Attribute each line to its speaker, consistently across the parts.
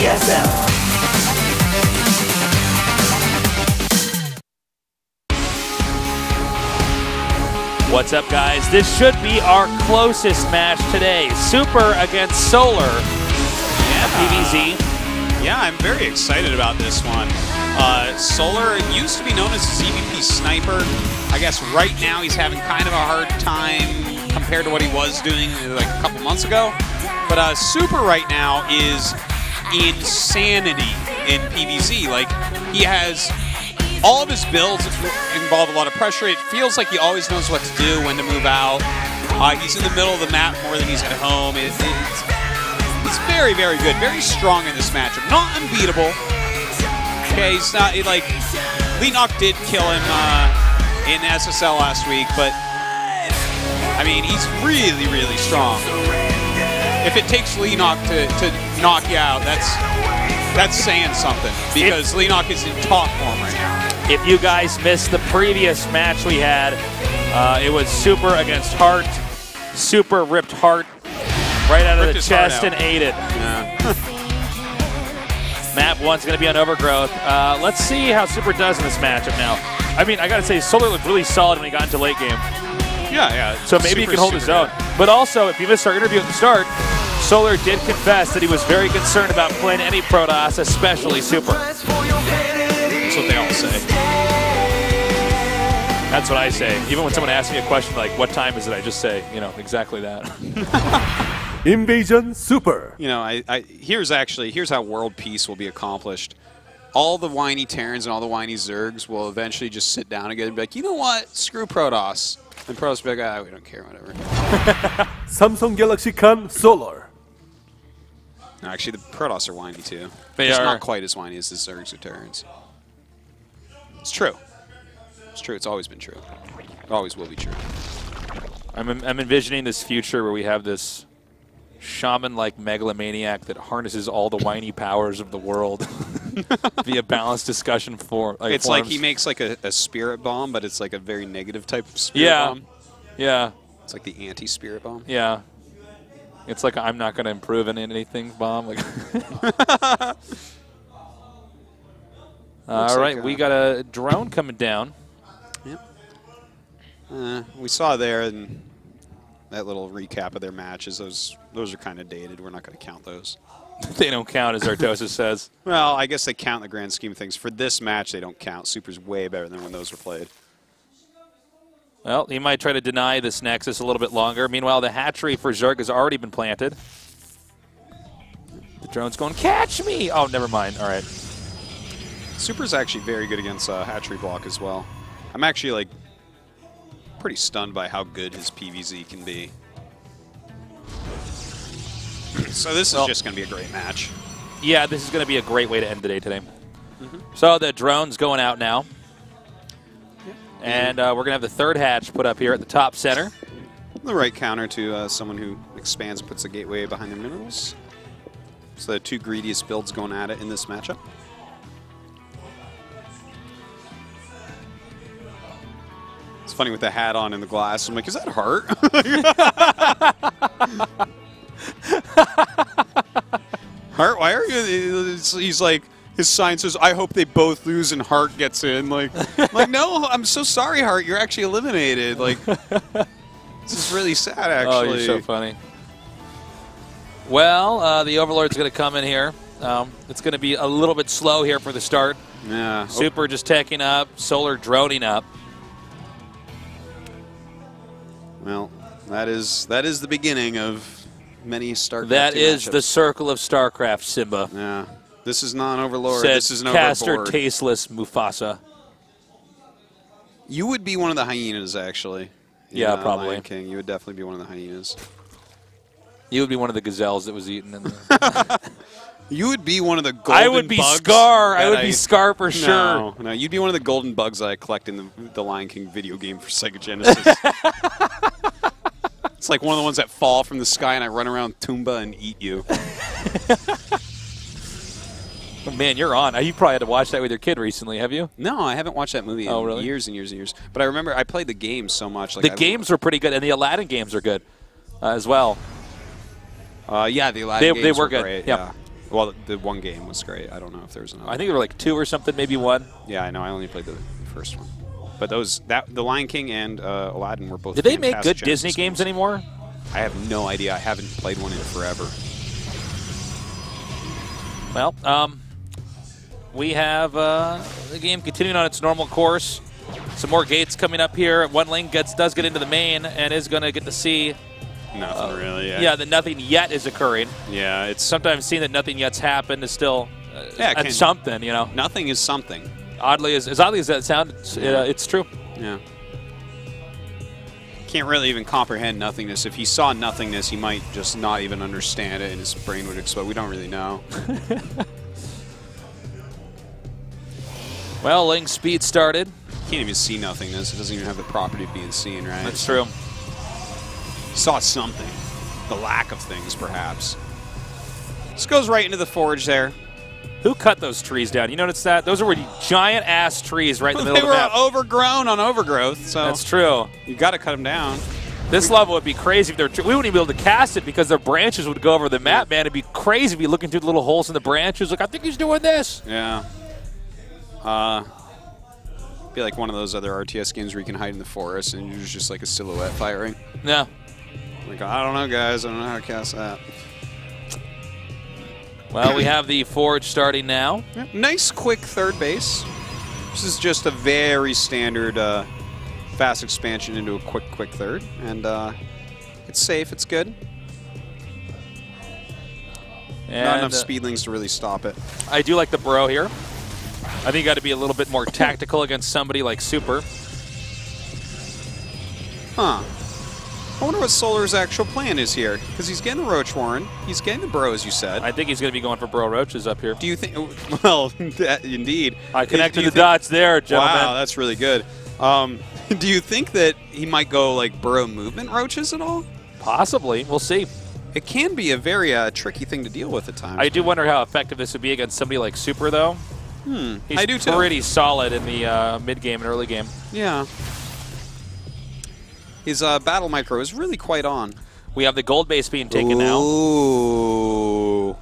Speaker 1: GSL.
Speaker 2: What's up, guys? This should be our closest match today. Super against Solar. Yeah, PVZ.
Speaker 3: Yeah, I'm very excited about this one. Solar used to be known as a ZvP sniper. I guess right now he's having kind of a hard time compared to what he was doing like a couple months ago. But Super right now is insanity in PVZ. Like, he has all of his builds involve a lot of pressure. It feels like he always knows what to do, when to move out. He's in the middle of the map more than he's at home. He's very, very good, very strong in this matchup. Not unbeatable. Okay, he's not like Leenock did kill him in SSL last week, but I mean, he's really, really strong. If it takes Leenock to knock you out, that's saying something, because Leenock is in top form right now.
Speaker 2: If you guys missed the previous match we had, it was Super against Hart. Super ripped Hart right out of the chest and ate it.
Speaker 3: Yeah.
Speaker 2: Map 1's going to be on Overgrowth. Let's see how Super does in this matchup now. I mean, I got to say, Solar looked really solid when he got into late game.
Speaker 3: Yeah.
Speaker 2: So maybe he can hold his own. But also, if you missed our interview at the start, Solar did confess that he was very concerned about playing any Protoss, especially Super.
Speaker 3: That's what they all say.
Speaker 2: That's what I say. Even when someone asks me a question like, what time is it, I just say, you know, exactly that.
Speaker 4: Invasion Super.
Speaker 3: You know, here's how world peace will be accomplished. All the whiny Terrans and all the whiny Zergs will eventually just sit down again and be like, you know what? Screw Protoss. And Protoss will be like, we don't care, whatever.
Speaker 4: Samsung Galaxy Khan Solar.
Speaker 3: No, actually, the Protoss are whiny too.
Speaker 2: They
Speaker 3: Just
Speaker 2: are.
Speaker 3: not quite as whiny as the Zergs or Terrans. It's true. It's true. It's always been true. It always will be true.
Speaker 2: I'm envisioning this future where we have this shaman-like megalomaniac that harnesses all the whiny powers of the world via balanced discussion for.
Speaker 3: It's
Speaker 2: forms.
Speaker 3: like he makes like a spirit bomb, but it's like a very negative type of spirit bomb.
Speaker 2: Yeah.
Speaker 3: It's like the anti-spirit bomb.
Speaker 2: Yeah. It's like I'm not going to improve in anything bomb. Like all right, we got a drone coming down.
Speaker 3: Yep. We saw there in that little recap of their matches. Those are kind of dated. We're not going to count those.
Speaker 2: They don't count, as Artosis says.
Speaker 3: Well, I guess they count in the grand scheme of things. For this match, they don't count. Super's way better than when those were played.
Speaker 2: Well, he might try to deny this Nexus a little bit longer. Meanwhile, the hatchery for Zerg has already been planted. The drone's going, catch me! Oh, never mind. All right.
Speaker 3: Super's actually very good against hatchery block as well. I'm actually like pretty stunned by how good his PVZ can be. So this is just going to be a great match.
Speaker 2: Yeah, this is going to be a great way to end the day today. So the drone's going out now. And we're going to have the third hatch put up here at the top center.
Speaker 3: The right counter to someone who expands and puts a gateway behind their minerals. So the two greediest builds going at it in this matchup. It's funny with the hat on and the glass. I'm like, is that Hart? Hart, why are you? He's like, his sign says, I hope they both lose and Hart gets in. Like, no, I'm so sorry, Hart. You're actually eliminated. Like, this is really sad, actually.
Speaker 2: Oh, you're so funny. Well, the Overlord's going to come in here. It's going to be a little bit slow here for the start.
Speaker 3: Yeah.
Speaker 2: Super just teching up, Solar droning up.
Speaker 3: Well, that is the beginning of many StarCraft.
Speaker 2: That is
Speaker 3: matchups.
Speaker 2: the circle of StarCraft, Simba.
Speaker 3: Yeah. This is not an Overlord.
Speaker 2: Says
Speaker 3: this is an
Speaker 2: caster
Speaker 3: Overboard.
Speaker 2: tasteless Mufasa.
Speaker 3: You would be one of the hyenas, actually.
Speaker 2: Yeah, probably.
Speaker 3: Lion King. You would definitely be one of the hyenas.
Speaker 2: You would be one of the gazelles that was eaten in the...
Speaker 3: You would be one of the golden
Speaker 2: I would be
Speaker 3: bugs
Speaker 2: Scar. I
Speaker 3: that
Speaker 2: would be Scar for sure.
Speaker 3: No, you'd be one of the golden bugs that I collect in the Lion King video game for Sega Genesis. It's like one of the ones that fall from the sky and I run around Toomba and eat you.
Speaker 2: Oh, man, you're on. You probably had to watch that with your kid recently, have you?
Speaker 3: No, I haven't watched that movie in
Speaker 2: really?
Speaker 3: years and years and years. But I remember I played the game so much. Like
Speaker 2: The games were pretty good, and the Aladdin games are good as well.
Speaker 3: Yeah, the Aladdin games
Speaker 2: were
Speaker 3: were
Speaker 2: good.
Speaker 3: great.
Speaker 2: Yep.
Speaker 3: Yeah. Well, the one game was great. I don't know if there was another.
Speaker 2: I think there were like 2 or something, maybe 1.
Speaker 3: Yeah, I know. I only played the first one. But the Lion King and Aladdin were both.
Speaker 2: Did they make good
Speaker 3: fantastic
Speaker 2: Disney
Speaker 3: Genesis
Speaker 2: games anymore?
Speaker 3: I have no idea. I haven't played one in forever.
Speaker 2: Well, we have the game continuing on its normal course. Some more gates coming up here. One lane does get into the main and is going to get to see.
Speaker 3: Nothing really.
Speaker 2: Yeah, that nothing yet is occurring.
Speaker 3: Yeah, it's
Speaker 2: Sometimes seeing that nothing yet's happened is still
Speaker 3: Yeah,
Speaker 2: something, you know.
Speaker 3: nothing is something.
Speaker 2: Oddly, as oddly as that sounds, it's true.
Speaker 3: Yeah. Can't really even comprehend nothingness. If he saw nothingness, he might just not even understand it and his brain would explode. We don't really know.
Speaker 2: Well, Ling's speed started.
Speaker 3: Can't even see nothingness. It doesn't even have the property of being seen, right?
Speaker 2: That's true.
Speaker 3: Saw something. The lack of things, perhaps. This goes right into the forge there.
Speaker 2: Who cut those trees down? You notice that? Those were giant-ass trees right in the middle of the map.
Speaker 3: They were overgrown on overgrowth, so
Speaker 2: That's true.
Speaker 3: you got to cut them down.
Speaker 2: This level would be crazy if we wouldn't even be able to cast it because their branches would go over the map, man. It'd be crazy if you looking through the little holes in the branches. Like, I think he's doing this.
Speaker 3: Yeah. Be like one of those other RTS games where you can hide in the forest and you're just like a silhouette firing.
Speaker 2: Yeah.
Speaker 3: Like, I don't know, guys. I don't know how to cast that.
Speaker 2: Well, we have the forge starting now.
Speaker 3: Yeah. Nice, quick third base. This is just a very standard fast expansion into a quick third. And it's safe. It's good.
Speaker 2: And
Speaker 3: not enough speedlings to really stop it.
Speaker 2: I do like the bro here. I think you got to be a little bit more tactical against somebody like Super.
Speaker 3: Huh. I wonder what Solar's actual plan is here. Because he's getting the Roach Warren. He's getting the bro, as you said.
Speaker 2: I think he's going to be going for bro Roaches up here.
Speaker 3: Do you think... Well, indeed.
Speaker 2: I connected the dots there, gentlemen.
Speaker 3: Wow, that's really good. Do you think that he might go, like, burrow movement Roaches at all?
Speaker 2: Possibly. We'll see.
Speaker 3: It can be a very tricky thing to deal with at times.
Speaker 2: I do wonder how effective this would be against somebody like Super, though.
Speaker 3: I do
Speaker 2: He's
Speaker 3: too.
Speaker 2: pretty solid in the mid-game and early game.
Speaker 3: Yeah. His battle micro is really quite on.
Speaker 2: We have the gold base being taken now.
Speaker 3: Ooh.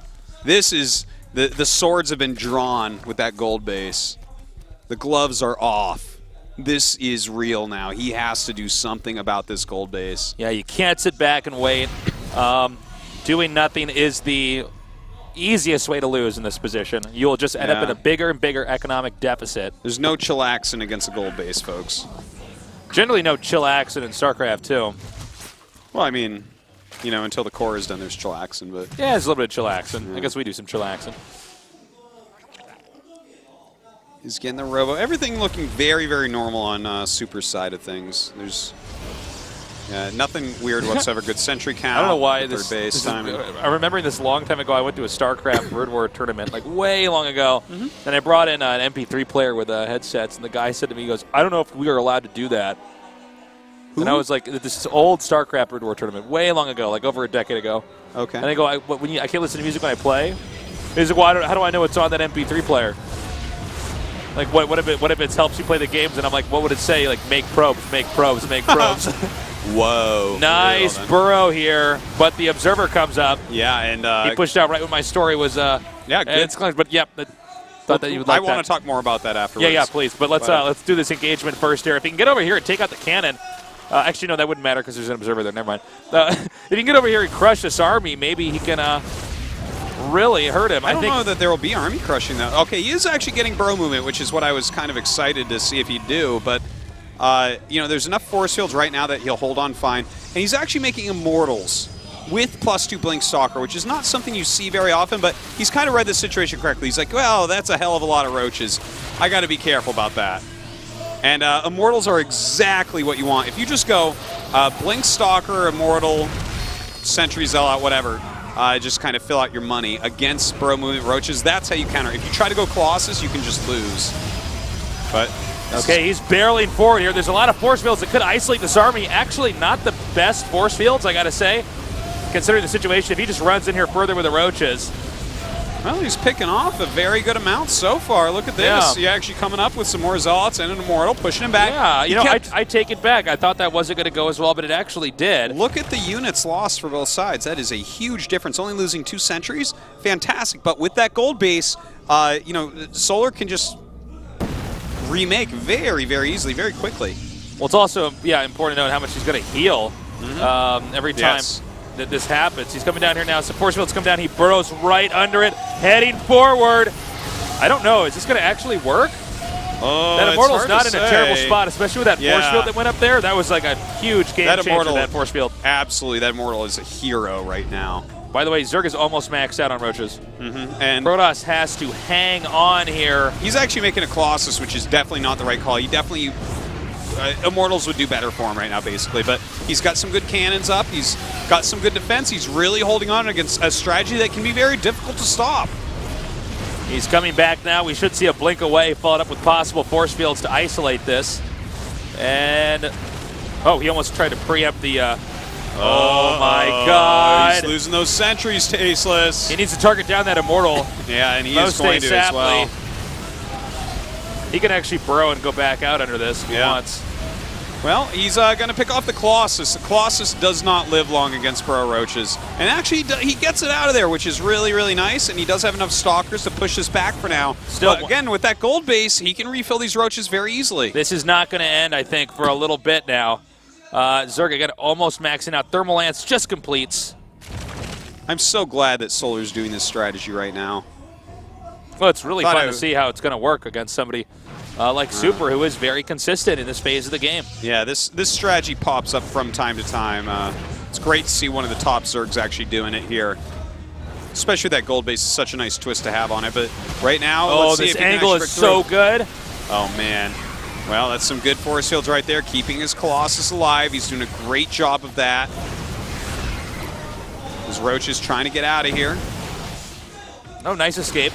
Speaker 3: This is... The swords have been drawn with that gold base. The gloves are off. This is real now. He has to do something about this gold base.
Speaker 2: Yeah, you can't sit back and wait. Doing nothing is the easiest way to lose in this position. You'll just end up in a bigger and bigger economic deficit.
Speaker 3: There's no chillaxing against a gold base, folks.
Speaker 2: Generally no chillaxing in StarCraft II.
Speaker 3: Well, I mean, you know, until the core is done, there's chillaxing, but...
Speaker 2: Yeah, there's a little bit of chillaxing. I guess we do some chillaxing.
Speaker 3: He's getting the robo. Everything looking very, very normal on Super's side of things. There's nothing weird whatsoever. Good sentry count.
Speaker 2: I don't know why
Speaker 3: third base time.
Speaker 2: I'm remembering this a long time ago. I went to a StarCraft World War tournament, like way long ago, and I brought in an MP3 player with headsets, and the guy said to me, he goes, I don't know if we are allowed to do that. Who? And I was like, this is old StarCraft World War tournament, way long ago, like over a decade ago.
Speaker 3: Okay.
Speaker 2: And I go, I can't listen to music when I play? He's like, well, how do I know it's on that MP3 player? Like, what if it helps you play the games? And I'm like, what would it say? Like, make probes, make probes, make probes.
Speaker 3: Whoa.
Speaker 2: Nice burrow here, but the observer comes up.
Speaker 3: Yeah, and...
Speaker 2: he pushed out right when my story was...
Speaker 3: yeah, good.
Speaker 2: It's close, but yep. Thought that you would like
Speaker 3: I want to talk more about that afterwards.
Speaker 2: Yeah, please. But let's do this engagement first here. If you can get over here and take out the cannon... actually, no, that wouldn't matter because there's an observer there. Never mind. If you can get over here and crush this army, maybe he can... really hurt him.
Speaker 3: I don't know that there will be army crushing, though. Okay, he is actually getting burrow movement, which is what I was kind of excited to see if he'd do. But, you know, there's enough force fields right now that he'll hold on fine. And he's actually making immortals with +2 Blink Stalker, which is not something you see very often, but he's kind of read the situation correctly. He's like, well, that's a hell of a lot of roaches. I got to be careful about that. And immortals are exactly what you want. If you just go Blink Stalker, Immortal, Sentry Zealot, whatever, just kind of fill out your money against burrow movement roaches. That's how you counter. If you try to go Colossus, you can just lose. But
Speaker 2: okay, he's barreling forward here. There's a lot of force fields that could isolate this army. Actually, not the best force fields, I got to say, considering the situation. If he just runs in here further with the roaches,
Speaker 3: Well, he's picking off a very good amount so far. Look at this.
Speaker 2: Yeah.
Speaker 3: He's actually coming up with some more Zealots and an Immortal, pushing him back.
Speaker 2: Yeah, you know, I take it back. I thought that wasn't going to go as well, but it actually did.
Speaker 3: Look at the units lost for both sides. That is a huge difference. Only losing 2 sentries, fantastic. But with that gold base, you know, Solar can just remake very, very easily, very quickly.
Speaker 2: Well, it's also, yeah, important to note how much he's going to heal every time that this happens. He's coming down here now. So force field's come down. He burrows right under it, heading forward. I don't know. Is this going to actually work?
Speaker 3: Oh,
Speaker 2: that Immortal's not in a terrible spot, especially with that force field that went up there. That was like a huge game changer, that force field.
Speaker 3: Absolutely. That Immortal is a hero right now.
Speaker 2: By the way, Zerg is almost maxed out on Roaches.
Speaker 3: And
Speaker 2: Protoss has to hang on here.
Speaker 3: He's actually making a Colossus, which is definitely not the right call. He definitely... Immortals would do better for him right now, basically. But he's got some good cannons up. He's got some good defense. He's really holding on against a strategy that can be very difficult to stop.
Speaker 2: He's coming back now. We should see a blink away, followed up with possible force fields to isolate this. And, oh, he almost tried to preempt the, oh my God.
Speaker 3: He's losing those sentries, Tasteless.
Speaker 2: He needs to target down that Immortal.
Speaker 3: Yeah, and he is going to as well.
Speaker 2: He can actually burrow and go back out under this if he wants.
Speaker 3: Well, he's going to pick off the Colossus. The Colossus does not live long against Pro Roaches. And actually, he gets it out of there, which is really, really nice. And he does have enough Stalkers to push this back for now.
Speaker 2: Still,
Speaker 3: but again, with that gold base, he can refill these Roaches very easily.
Speaker 2: This is not going to end, I think, for a little bit now. Zerg again almost maxing out. Thermal Lance just completes.
Speaker 3: I'm so glad that Solar's doing this strategy right now.
Speaker 2: Well, it's really fun to see how it's going to work against somebody like Super, who is very consistent in this phase of the game.
Speaker 3: Yeah, this strategy pops up from time to time. It's great to see one of the top Zergs actually doing it here. Especially that gold base is such a nice twist to have on it. But right now, let's see
Speaker 2: this
Speaker 3: if he can
Speaker 2: angle is so good.
Speaker 3: Oh, man. Well, that's some good force fields right there, keeping his Colossus alive. He's doing a great job of that. His Roach is trying to get out of here.
Speaker 2: Oh, nice escape.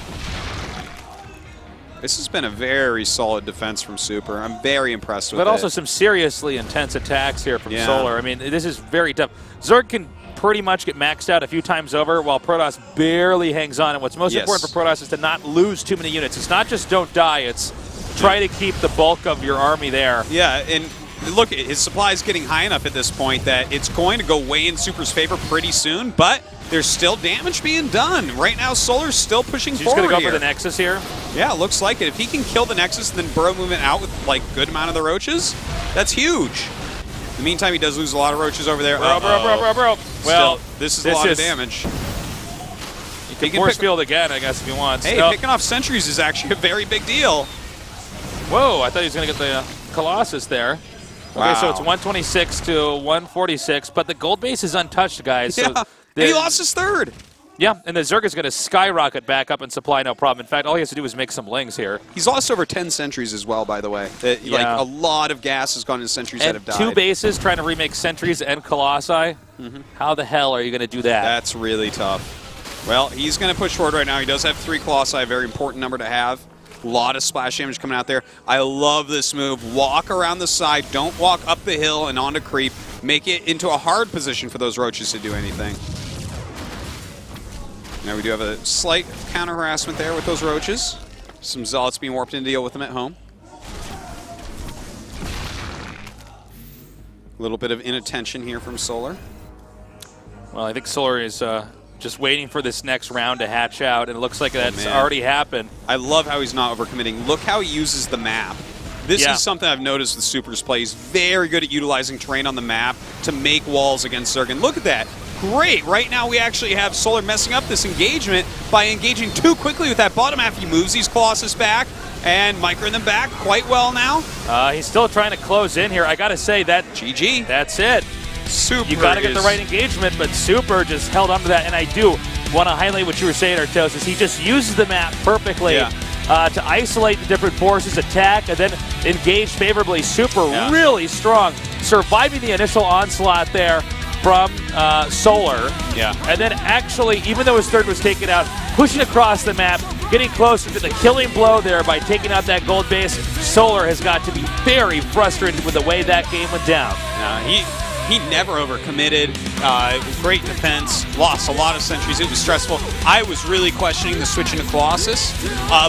Speaker 3: This has been a very solid defense from Super. I'm very impressed with it.
Speaker 2: But also some seriously intense attacks here from Solar. I mean, this is very tough. Zerg can pretty much get maxed out a few times over while Protoss barely hangs on. And what's most important for Protoss is to not lose too many units. It's not just don't die, it's try to keep the bulk of your army there.
Speaker 3: Yeah, and look, his supply is getting high enough at this point that it's going to go way in Super's favor pretty soon, but there's still damage being done. Right now, Solar's still pushing forward.
Speaker 2: He's going to go for the Nexus here?
Speaker 3: Yeah, looks like it. If he can kill the Nexus and then burrow movement out with, like, good amount of the Roaches, that's huge. In the meantime, he does lose a lot of Roaches over there.
Speaker 2: Bro. Well,
Speaker 3: this is a lot of damage.
Speaker 2: He can force field again, I guess, if he wants.
Speaker 3: Hey, picking off sentries is actually a very big deal.
Speaker 2: Whoa, I thought he was going to get the Colossus there. Okay, so it's 126 to 146, but the gold base is untouched, guys. So
Speaker 3: and he lost his third.
Speaker 2: Yeah, and the Zerg is going to skyrocket back up and supply no problem. In fact, all he has to do is make some lings here.
Speaker 3: He's lost over 10 sentries as well, by the way. Like, a lot of gas has gone into sentries that have died.
Speaker 2: 2 bases trying to remake sentries and Colossi. How the hell are you going to do that?
Speaker 3: That's really tough. Well, he's going to push forward right now. He does have 3 Colossi, a very important number to have. A lot of splash damage coming out there. I love this move. Walk around the side. Don't walk up the hill and onto creep. Make it into a hard position for those Roaches to do anything. Now we do have a slight counter-harassment there with those Roaches. Some Zealots being warped in to deal with them at home. A little bit of inattention here from Solar.
Speaker 2: Well, I think Solar is just waiting for this next round to hatch out, and it looks like that's already happened.
Speaker 3: I love how he's not overcommitting. Look how he uses the map. This is something I've noticed with Super's play. He's very good at utilizing terrain on the map to make walls against Zerg. And look at that. Great. Right now we actually have Solar messing up this engagement by engaging too quickly with that bottom half. He moves these Colossus back and microing them back quite well now.
Speaker 2: He's still trying to close in here. I got to say that
Speaker 3: GG.
Speaker 2: That's it.
Speaker 3: Super.
Speaker 2: You got to get the right engagement, but Super just held on to that. And I do want to highlight what you were saying, Artos, is he just uses the map perfectly to isolate the different forces, attack, and then engage favorably. Super really strong, surviving the initial onslaught there from Solar. And then actually, even though his third was taken out, pushing across the map, getting closer to the killing blow there by taking out that gold base. Solar has got to be very frustrated with the way that game went down.
Speaker 3: He he never overcommitted. Great defense, lost a lot of sentries. It was stressful. I was really questioning the switch into Colossus,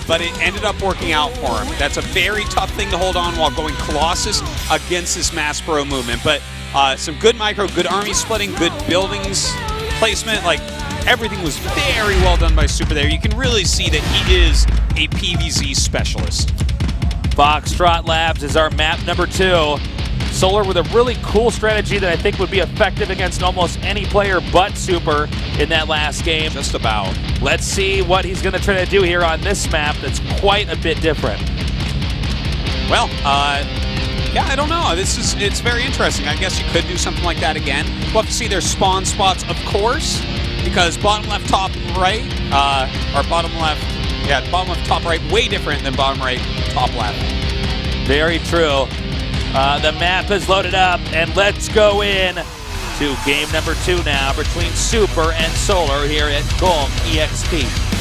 Speaker 3: but it ended up working out for him. That's a very tough thing to hold on while going Colossus against this Mass Pro movement. But some good micro, good army splitting, good buildings placement. Like, everything was very well done by Super there. You can really see that he is a PvZ specialist.
Speaker 2: Foxtrot Labs is our map number 2. Solar with a really cool strategy that I think would be effective against almost any player but Super in that last game.
Speaker 3: Just about.
Speaker 2: Let's see what he's going to try to do here on this map that's quite a bit different.
Speaker 3: Well, yeah, I don't know. It's very interesting. I guess you could do something like that again. We'll have to see their spawn spots, of course, because bottom left, top right, or bottom left, yeah, bottom left, top right, way different than bottom right, top left.
Speaker 2: Very true. The map is loaded up, and let's go in to game number 2 now between Super and Solar here at GOMTV.